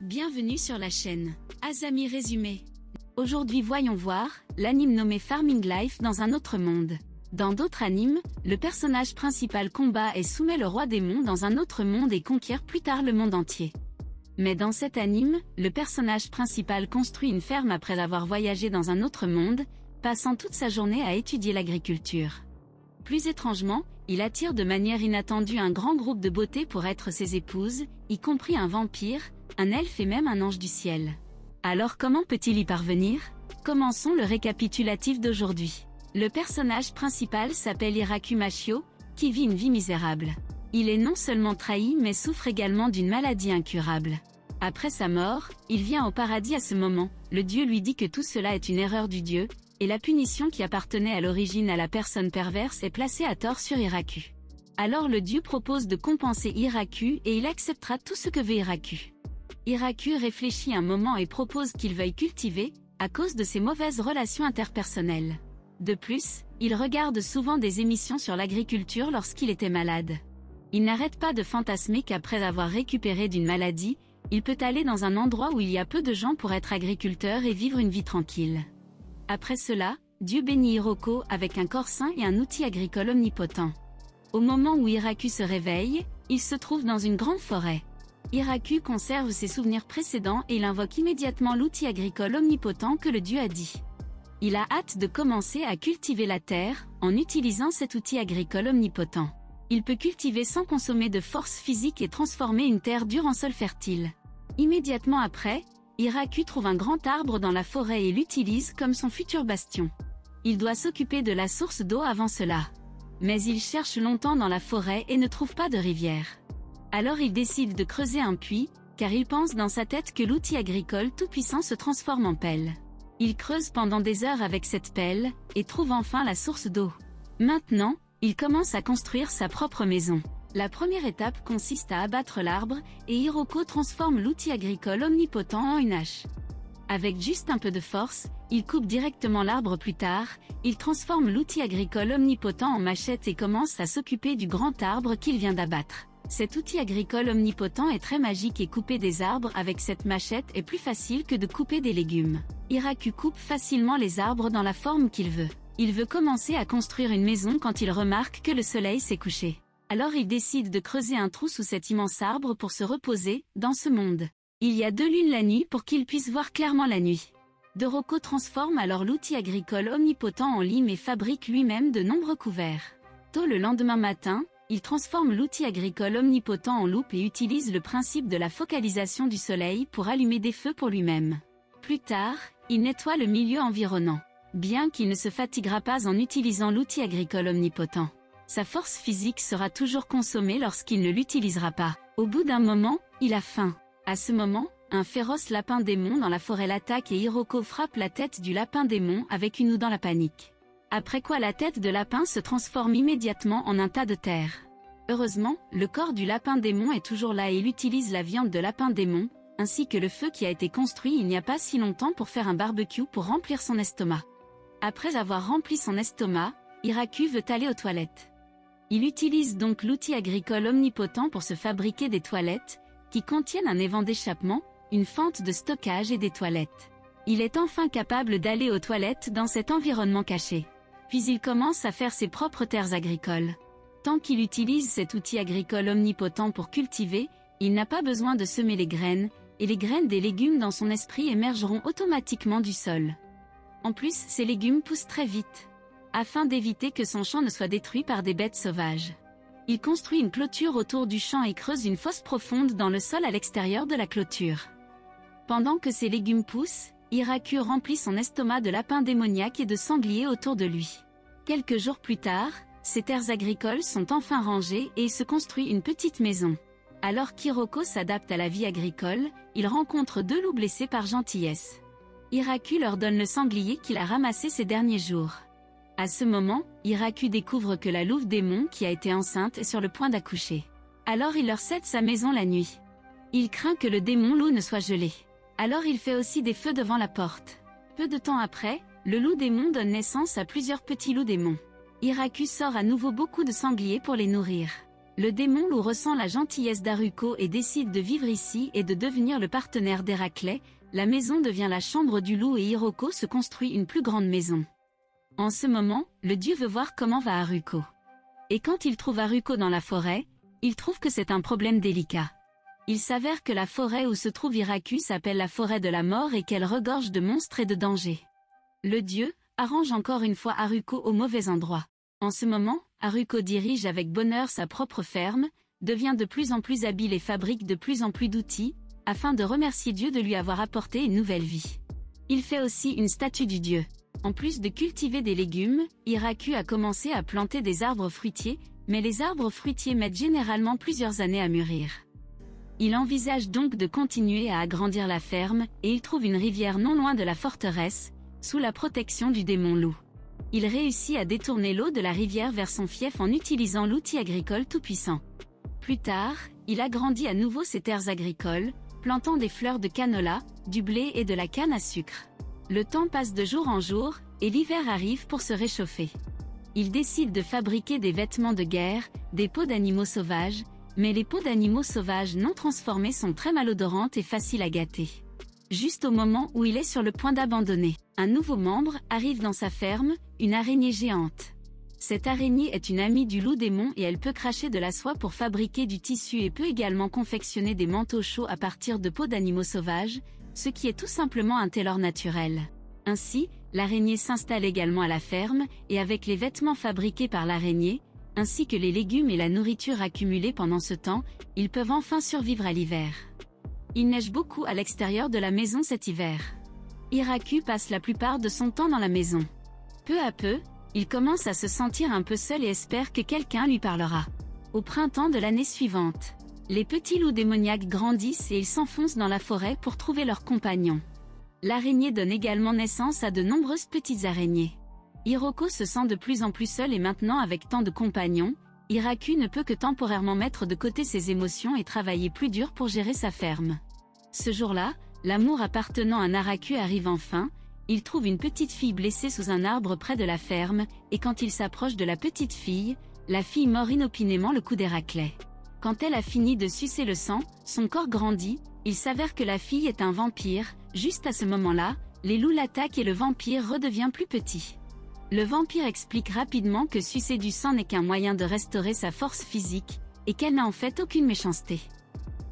Bienvenue sur la chaîne Azami Résumé. Aujourd'hui voyons voir l'anime nommé Farming Life dans un autre monde. Dans d'autres animes, le personnage principal combat et soumet le roi démon dans un autre monde et conquiert plus tard le monde entier. Mais dans cet anime, le personnage principal construit une ferme après avoir voyagé dans un autre monde, passant toute sa journée à étudier l'agriculture. Plus étrangement, il attire de manière inattendue un grand groupe de beautés pour être ses épouses, y compris un vampire, un elfe et même un ange du ciel. Alors comment peut-il y parvenir? Commençons le récapitulatif d'aujourd'hui. Le personnage principal s'appelle Hiraku Mashio, qui vit une vie misérable. Il est non seulement trahi mais souffre également d'une maladie incurable. Après sa mort, il vient au paradis à ce moment, le dieu lui dit que tout cela est une erreur du dieu, et la punition qui appartenait à l'origine à la personne perverse est placée à tort sur Hiraku. Alors le dieu propose de compenser Hiraku et il acceptera tout ce que veut Hiraku. Hiraku réfléchit un moment et propose qu'il veuille cultiver, à cause de ses mauvaises relations interpersonnelles. De plus, il regarde souvent des émissions sur l'agriculture lorsqu'il était malade. Il n'arrête pas de fantasmer qu'après avoir récupéré d'une maladie, il peut aller dans un endroit où il y a peu de gens pour être agriculteur et vivre une vie tranquille. Après cela, Dieu bénit Hiroko avec un corps sain et un outil agricole omnipotent. Au moment où Hiraku se réveille, il se trouve dans une grande forêt. Hiraku conserve ses souvenirs précédents et il invoque immédiatement l'outil agricole omnipotent que le dieu a dit. Il a hâte de commencer à cultiver la terre, en utilisant cet outil agricole omnipotent. Il peut cultiver sans consommer de force physique et transformer une terre dure en sol fertile. Immédiatement après, Hiraku trouve un grand arbre dans la forêt et l'utilise comme son futur bastion. Il doit s'occuper de la source d'eau avant cela. Mais il cherche longtemps dans la forêt et ne trouve pas de rivière. Alors il décide de creuser un puits, car il pense dans sa tête que l'outil agricole tout-puissant se transforme en pelle. Il creuse pendant des heures avec cette pelle, et trouve enfin la source d'eau. Maintenant, il commence à construire sa propre maison. La première étape consiste à abattre l'arbre, et Hiroko transforme l'outil agricole omnipotent en une hache. Avec juste un peu de force, il coupe directement l'arbre plus tard, il transforme l'outil agricole omnipotent en machette et commence à s'occuper du grand arbre qu'il vient d'abattre. Cet outil agricole omnipotent est très magique et couper des arbres avec cette machette est plus facile que de couper des légumes. Hiraku coupe facilement les arbres dans la forme qu'il veut. Il veut commencer à construire une maison quand il remarque que le soleil s'est couché. Alors il décide de creuser un trou sous cet immense arbre pour se reposer, dans ce monde. Il y a 2 lunes la nuit pour qu'il puisse voir clairement la nuit. Doroko transforme alors l'outil agricole omnipotent en lime et fabrique lui-même de nombreux couverts. Tôt le lendemain matin, il transforme l'outil agricole omnipotent en loupe et utilise le principe de la focalisation du soleil pour allumer des feux pour lui-même. Plus tard, il nettoie le milieu environnant. Bien qu'il ne se fatiguera pas en utilisant l'outil agricole omnipotent. Sa force physique sera toujours consommée lorsqu'il ne l'utilisera pas. Au bout d'un moment, il a faim. À ce moment, un féroce lapin démon dans la forêt l'attaque et Hiroko frappe la tête du lapin démon avec une houe dans la panique. Après quoi la tête de lapin se transforme immédiatement en un tas de terre. Heureusement, le corps du lapin démon est toujours là et il utilise la viande de lapin démon, ainsi que le feu qui a été construit il n'y a pas si longtemps pour faire un barbecue pour remplir son estomac. Après avoir rempli son estomac, Hiraku veut aller aux toilettes. Il utilise donc l'outil agricole omnipotent pour se fabriquer des toilettes, qui contiennent un évent d'échappement, une fente de stockage et des toilettes. Il est enfin capable d'aller aux toilettes dans cet environnement caché. Puis il commence à faire ses propres terres agricoles. Tant qu'il utilise cet outil agricole omnipotent pour cultiver, il n'a pas besoin de semer les graines, et les graines des légumes dans son esprit émergeront automatiquement du sol. En plus, ces légumes poussent très vite, afin d'éviter que son champ ne soit détruit par des bêtes sauvages. Il construit une clôture autour du champ et creuse une fosse profonde dans le sol à l'extérieur de la clôture. Pendant que ces légumes poussent, Hiraku remplit son estomac de lapins démoniaques et de sangliers autour de lui. Quelques jours plus tard, ses terres agricoles sont enfin rangées et il se construit une petite maison. Alors qu'Hiroko s'adapte à la vie agricole, il rencontre 2 loups blessés par gentillesse. Hiraku leur donne le sanglier qu'il a ramassé ces derniers jours. À ce moment, Hiraku découvre que la louve démon qui a été enceinte est sur le point d'accoucher. Alors il leur cède sa maison la nuit. Il craint que le démon loup ne soit gelé. Alors il fait aussi des feux devant la porte. Peu de temps après, le loup démon donne naissance à plusieurs petits loups démons. Hiraku sort à nouveau beaucoup de sangliers pour les nourrir. Le démon loup ressent la gentillesse d'Haruko et décide de vivre ici et de devenir le partenaire d'Héraclès. La maison devient la chambre du loup et Hiroko se construit une plus grande maison. En ce moment, le dieu veut voir comment va Haruko. Et quand il trouve Haruko dans la forêt, il trouve que c'est un problème délicat. Il s'avère que la forêt où se trouve Hiraku s'appelle la forêt de la mort et qu'elle regorge de monstres et de dangers. Le dieu arrange encore une fois Haruko au mauvais endroit. En ce moment, Haruko dirige avec bonheur sa propre ferme, devient de plus en plus habile et fabrique de plus en plus d'outils, afin de remercier Dieu de lui avoir apporté une nouvelle vie. Il fait aussi une statue du dieu. En plus de cultiver des légumes, Hiraku a commencé à planter des arbres fruitiers, mais les arbres fruitiers mettent généralement plusieurs années à mûrir. Il envisage donc de continuer à agrandir la ferme, et il trouve une rivière non loin de la forteresse, sous la protection du démon loup. Il réussit à détourner l'eau de la rivière vers son fief en utilisant l'outil agricole tout-puissant. Plus tard, il agrandit à nouveau ses terres agricoles, plantant des fleurs de canola, du blé et de la canne à sucre. Le temps passe de jour en jour, et l'hiver arrive pour se réchauffer. Il décide de fabriquer des vêtements de guerre, des peaux d'animaux sauvages, mais les peaux d'animaux sauvages non transformées sont très malodorantes et faciles à gâter. Juste au moment où il est sur le point d'abandonner, un nouveau membre arrive dans sa ferme, une araignée géante. Cette araignée est une amie du loup démon et elle peut cracher de la soie pour fabriquer du tissu et peut également confectionner des manteaux chauds à partir de peaux d'animaux sauvages, ce qui est tout simplement un tailor naturel. Ainsi, l'araignée s'installe également à la ferme, et avec les vêtements fabriqués par l'araignée, ainsi que les légumes et la nourriture accumulée pendant ce temps, ils peuvent enfin survivre à l'hiver. Il neige beaucoup à l'extérieur de la maison cet hiver. Hiraku passe la plupart de son temps dans la maison. Peu à peu, il commence à se sentir un peu seul et espère que quelqu'un lui parlera. Au printemps de l'année suivante, les petits loups démoniaques grandissent et ils s'enfoncent dans la forêt pour trouver leurs compagnons. L'araignée donne également naissance à de nombreuses petites araignées. Hiroko se sent de plus en plus seul et maintenant avec tant de compagnons, Hiraku ne peut que temporairement mettre de côté ses émotions et travailler plus dur pour gérer sa ferme. Ce jour-là, l'amour appartenant à Naraku arrive enfin, il trouve une petite fille blessée sous un arbre près de la ferme, et quand il s'approche de la petite fille, la fille mord inopinément le coup d'Héraclès. Quand elle a fini de sucer le sang, son corps grandit, il s'avère que la fille est un vampire, juste à ce moment-là, les loups l'attaquent et le vampire redevient plus petit. Le vampire explique rapidement que sucer du sang n'est qu'un moyen de restaurer sa force physique, et qu'elle n'a en fait aucune méchanceté.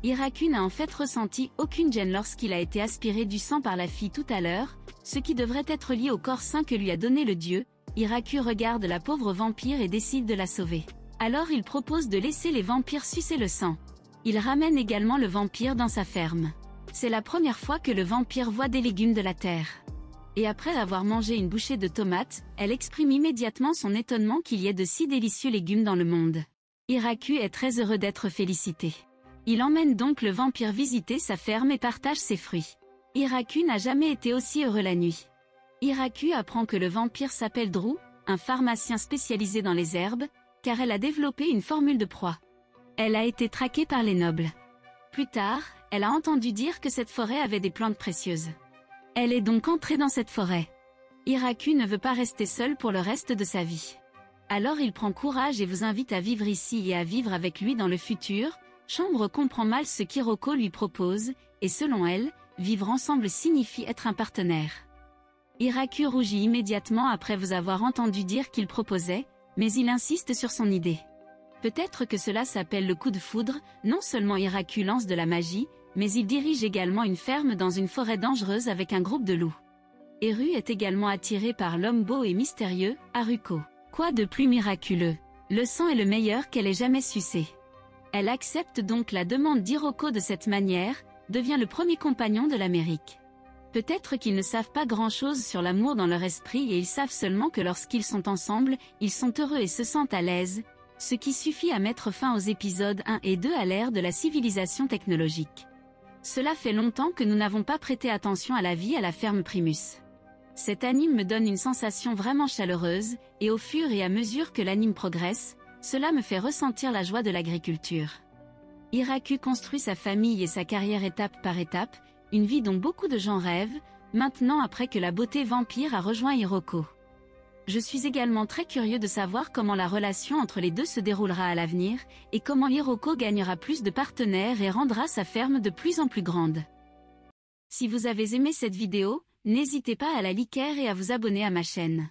Hiraku n'a en fait ressenti aucune gêne lorsqu'il a été aspiré du sang par la fille tout à l'heure, ce qui devrait être lié au corps sain que lui a donné le dieu. Hiraku regarde la pauvre vampire et décide de la sauver. Alors il propose de laisser les vampires sucer le sang. Il ramène également le vampire dans sa ferme. C'est la première fois que le vampire voit des légumes de la terre. Et après avoir mangé une bouchée de tomates, elle exprime immédiatement son étonnement qu'il y ait de si délicieux légumes dans le monde. Hiraku est très heureux d'être félicité. Il emmène donc le vampire visiter sa ferme et partage ses fruits. Hiraku n'a jamais été aussi heureux la nuit. Hiraku apprend que le vampire s'appelle Drew, un pharmacien spécialisé dans les herbes, car elle a développé une formule de proie. Elle a été traquée par les nobles. Plus tard, elle a entendu dire que cette forêt avait des plantes précieuses. Elle est donc entrée dans cette forêt. Hiraku ne veut pas rester seul pour le reste de sa vie. Alors il prend courage et vous invite à vivre ici et à vivre avec lui dans le futur. Chambre comprend mal ce qu'Hiroko lui propose, et selon elle, vivre ensemble signifie être un partenaire. Hiraku rougit immédiatement après vous avoir entendu dire qu'il proposait, mais il insiste sur son idée. Peut-être que cela s'appelle le coup de foudre, non seulement Hiraku lance de la magie, mais il dirige également une ferme dans une forêt dangereuse avec un groupe de loups. Eru est également attiré par l'homme beau et mystérieux, Haruko. Quoi de plus miraculeux? Le sang est le meilleur qu'elle ait jamais sucé. Elle accepte donc la demande d'Hiroko de cette manière, devient le premier compagnon de l'Amérique. Peut-être qu'ils ne savent pas grand-chose sur l'amour dans leur esprit et ils savent seulement que lorsqu'ils sont ensemble, ils sont heureux et se sentent à l'aise, ce qui suffit à mettre fin aux épisodes 1 et 2 à l'ère de la civilisation technologique. Cela fait longtemps que nous n'avons pas prêté attention à la vie à la ferme Primus. Cet anime me donne une sensation vraiment chaleureuse, et au fur et à mesure que l'anime progresse, cela me fait ressentir la joie de l'agriculture. Hiraku construit sa famille et sa carrière étape par étape, une vie dont beaucoup de gens rêvent, maintenant après que la beauté vampire a rejoint Hiroko. Je suis également très curieux de savoir comment la relation entre les deux se déroulera à l'avenir, et comment Hiroko gagnera plus de partenaires et rendra sa ferme de plus en plus grande. Si vous avez aimé cette vidéo, n'hésitez pas à la liker et à vous abonner à ma chaîne.